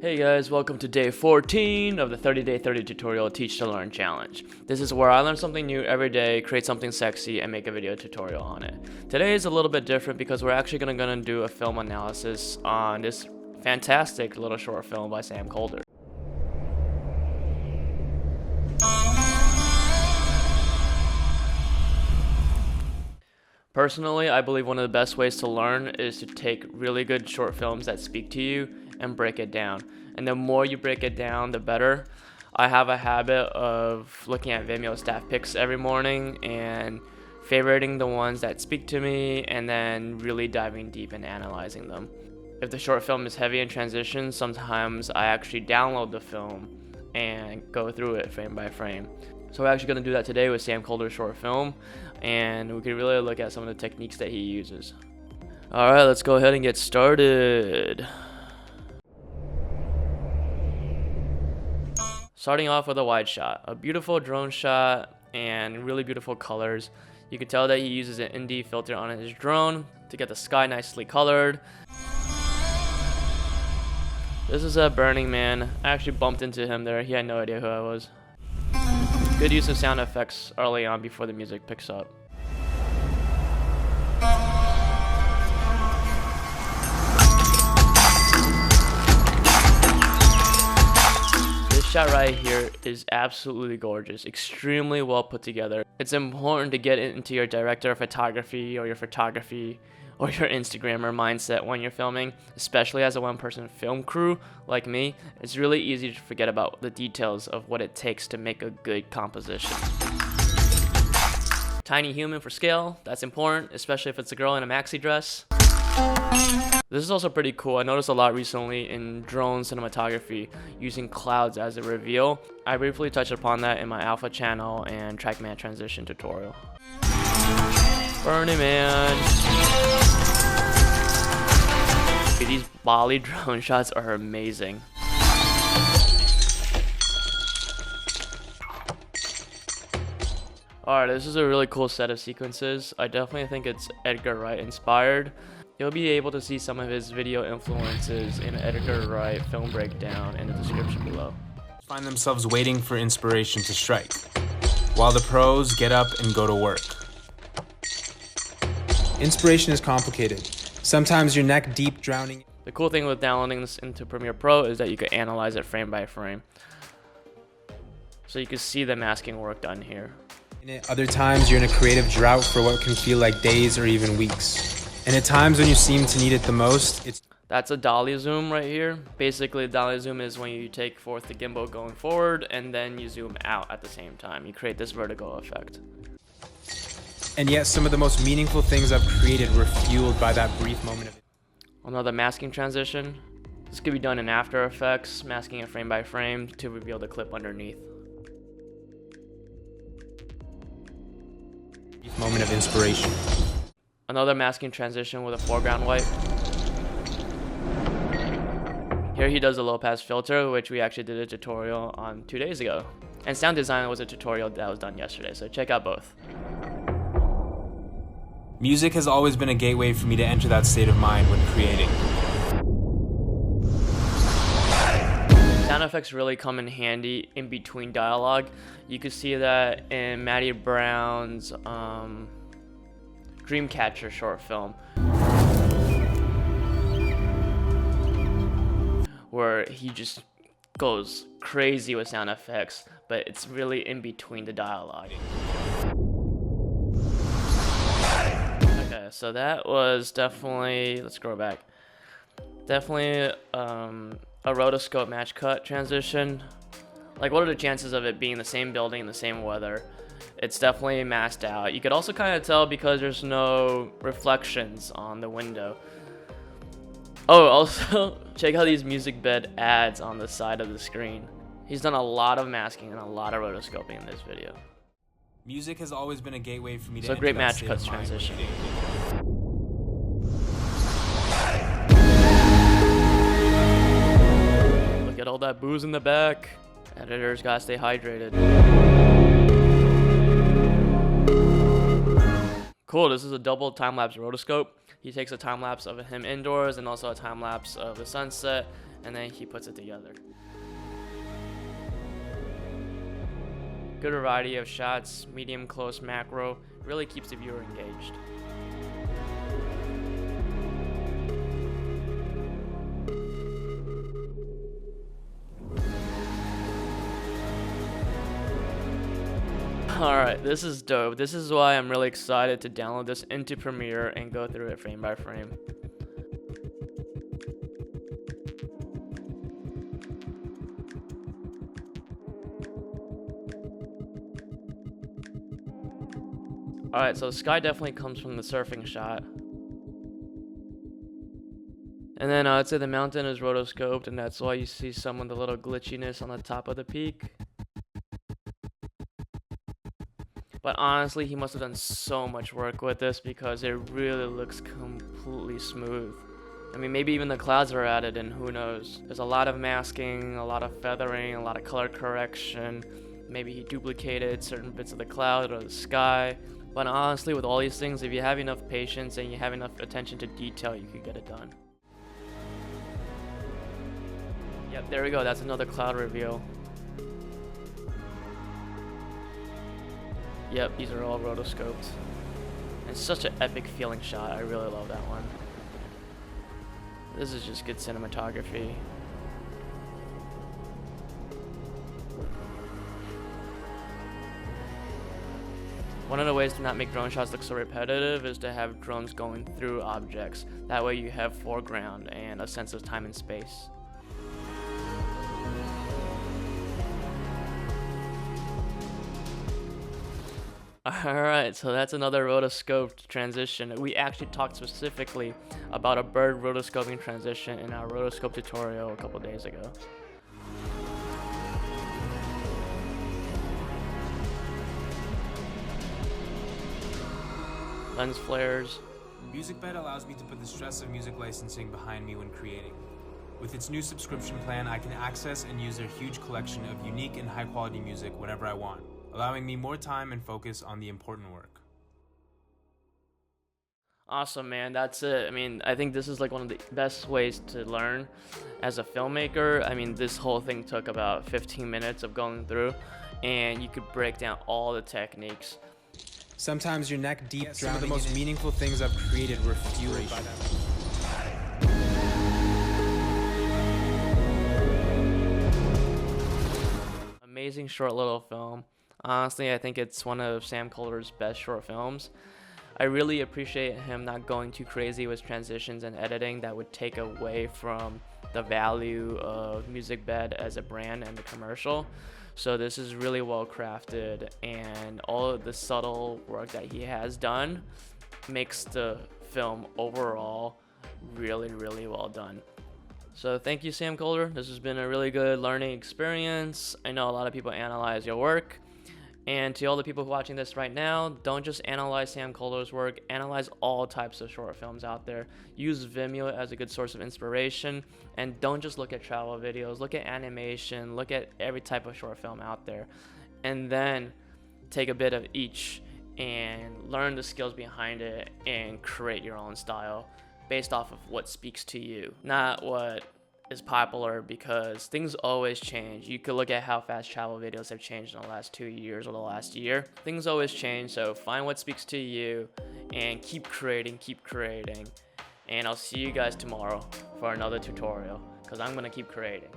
Hey guys, welcome to day 14 of the 30-day 30 tutorial Teach to Learn challenge. This is where I learn something new every day, create something sexy, and make a video tutorial on it. Today is a little bit different because we're actually gonna do a film analysis on this fantastic little short film by Sam Kolder. Personally, I believe one of the best ways to learn is to take really good short films that speak to you and break it down. And the more you break it down, the better. I have a habit of looking at Vimeo staff picks every morning and favoriting the ones that speak to me and then really diving deep and analyzing them. If the short film is heavy in transition, sometimes I actually download the film and go through it frame by frame. So we're actually going to do that today with Sam Kolder's short film, and we can really look at some of the techniques that he uses. Alright, let's go ahead and get started. Starting off with a wide shot, a beautiful drone shot and really beautiful colors. You can tell that he uses an ND filter on his drone to get the sky nicely colored. This is a Burning Man. I actually bumped into him there. He had no idea who I was. Good use of sound effects early on before the music picks up. This shot right here is absolutely gorgeous, extremely well put together. It's important to get into your director of photography or your Instagrammer mindset when you're filming, especially as a one-person film crew like me. It's really easy to forget about the details of what it takes to make a good composition. Tiny human for scale, that's important, especially if it's a girl in a maxi dress. This is also pretty cool. I noticed a lot recently in drone cinematography using clouds as a reveal. I briefly touched upon that in my alpha channel and trackman transition tutorial. Burning Man. These Bali drone shots are amazing. Alright, this is a really cool set of sequences. I definitely think it's Edgar Wright inspired. You'll be able to see some of his video influences in Edgar Wright film breakdown in the description below. Find themselves waiting for inspiration to strike, while the pros get up and go to work. Inspiration is complicated. Sometimes you're neck deep drowning. The cool thing with downloading this into Premiere Pro is that you can analyze it frame by frame. So you can see the masking work done here. Other times you're in a creative drought for what can feel like days or even weeks. And at times when you seem to need it the most, That's a dolly zoom right here. Basically, dolly zoom is when you take forth the gimbal going forward and then you zoom out at the same time. You create this vertical effect. And yet some of the most meaningful things I've created were fueled by that brief moment of... Another masking transition. This could be done in After Effects, masking it frame by frame to reveal the clip underneath. Moment of inspiration. Another masking transition with a foreground wipe. Here he does a low pass filter, which we actually did a tutorial on 2 days ago. And sound design was a tutorial that was done yesterday, so check out both. Music has always been a gateway for me to enter that state of mind when creating. Sound effects really come in handy in between dialogue. You can see that in Maddie Brown's Dreamcatcher short film, where he just goes crazy with sound effects, but it's really in between the dialogue. Okay, so that was definitely, let's scroll back, definitely a rotoscope match cut transition. Like, what are the chances of it being the same building, the same weather? It's definitely masked out. You could also kind of tell because there's no reflections on the window. Oh, also, check out these Musicbed ads on the side of the screen. He's done a lot of masking and a lot of rotoscoping in this video. Music has always been a gateway for me to So enter great that match state cuts of mind when transition. creating. Look at all that booze in the back. Editors gotta stay hydrated. Cool, this is a double time-lapse rotoscope. He takes a time-lapse of him indoors and also a time-lapse of the sunset and then he puts it together. Good variety of shots, medium, close, macro, really keeps the viewer engaged. Alright, this is dope. This is why I'm really excited to download this into Premiere and go through it frame by frame. Alright, so the sky definitely comes from the surfing shot. And then I'd say the mountain is rotoscoped, and that's why you see some of the little glitchiness on the top of the peak. But honestly, he must have done so much work with this because it really looks completely smooth. I mean, maybe even the clouds are added in, who knows. There's a lot of masking, a lot of feathering, a lot of color correction. Maybe he duplicated certain bits of the cloud or the sky. But honestly, with all these things, if you have enough patience and you have enough attention to detail, you can get it done. Yep, there we go. That's another cloud reveal. Yep, these are all rotoscoped. It's such an epic feeling shot. I really love that one. This is just good cinematography. One of the ways to not make drone shots look so repetitive is to have drones going through objects. That way you have foreground and a sense of time and space. Alright, so that's another rotoscoped transition. We actually talked specifically about a bird rotoscoping transition in our rotoscope tutorial a couple days ago. Lens flares. Musicbed allows me to put the stress of music licensing behind me when creating. With its new subscription plan, I can access and use their huge collection of unique and high-quality music whenever I want, allowing me more time and focus on the important work. Awesome, man. That's it. I mean, I think this is like one of the best ways to learn as a filmmaker. I mean, this whole thing took about 15 minutes of going through, and you could break down all the techniques. Sometimes your neck deep drowning. Some of the most meaningful things I've created were fueled by them. Amazing short little film. Honestly, I think it's one of Sam Kolder's best short films. I really appreciate him not going too crazy with transitions and editing that would take away from the value of Musicbed as a brand and the commercial. So this is really well crafted, and all of the subtle work that he has done makes the film overall really, really well done. So thank you, Sam Kolder. This has been a really good learning experience. I know a lot of people analyze your work. And to all the people watching this right now, don't just analyze Sam Kolder's work, analyze all types of short films out there. Use Vimeo as a good source of inspiration, and don't just look at travel videos, look at animation, look at every type of short film out there. And then take a bit of each and learn the skills behind it and create your own style based off of what speaks to you, not what is popular, because things always change. You could look at how fast travel videos have changed in the last 2 years or the last year. Things always change, so find what speaks to you and keep creating, and I'll see you guys tomorrow for another tutorial, because I'm gonna keep creating.